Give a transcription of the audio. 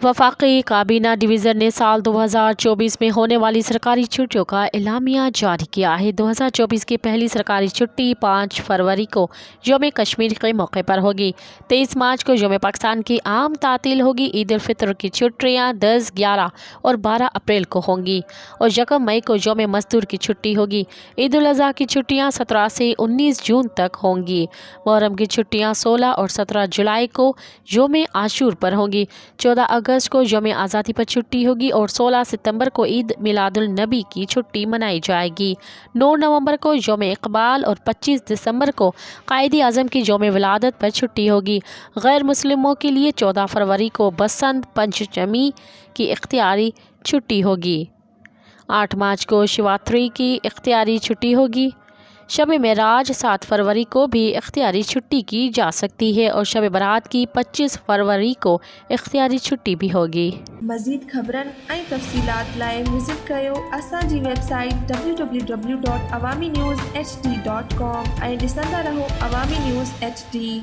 वफाकी काबीना डिवीज़न ने साल 2024 में होने वाली सरकारी छुट्टियों का एलामिया जारी किया है। 2024 की पहली सरकारी छुट्टी 5 फरवरी को यौम कश्मीर के मौके पर होगी। 23 मार्च को यौम पाकिस्तान की आम तातील होगी। ईद उल फितर की छुट्टियाँ 10, 11 और 12 अप्रैल को होंगी और 1 मई को यौम मजदूर की छुट्टी होगी। ईद उल अज़हा की छुट्टियाँ 17 से 19 जून तक होंगी। मुहर्रम की छुट्टियाँ 16 और 17 जुलाई को यौम आशूर पर होंगी। 14 अगस्त को यौम आज़ादी पर छुट्टी होगी और 16 सितंबर को ईद मिलादुल नबी की छुट्टी मनाई जाएगी। 9 नवंबर को यौम इकबाल और 25 दिसंबर को कायद आज़म की यौम विलादत पर छुट्टी होगी। गैर मुस्लिमों के लिए 14 फरवरी को बसंत पंचमी की इख्तियारी छुट्टी होगी। 8 मार्च को शिवरात्रि की इख्तियारी छुट्टी होगी। शब मेराज 7 फरवरी को भी इख्तियारी छुट्टी की जा सकती है और शब बारात की 25 फरवरी को इख्तियारी छुट्टी भी होगी। मज़ीद ख़बरन ऐं तफ़सीलात लाइ विज़िट कयो असांजी वेबसाइट www.awamiNewsHD.com ऐं ॾिसंदा रहो अवामी न्यूज़ HD।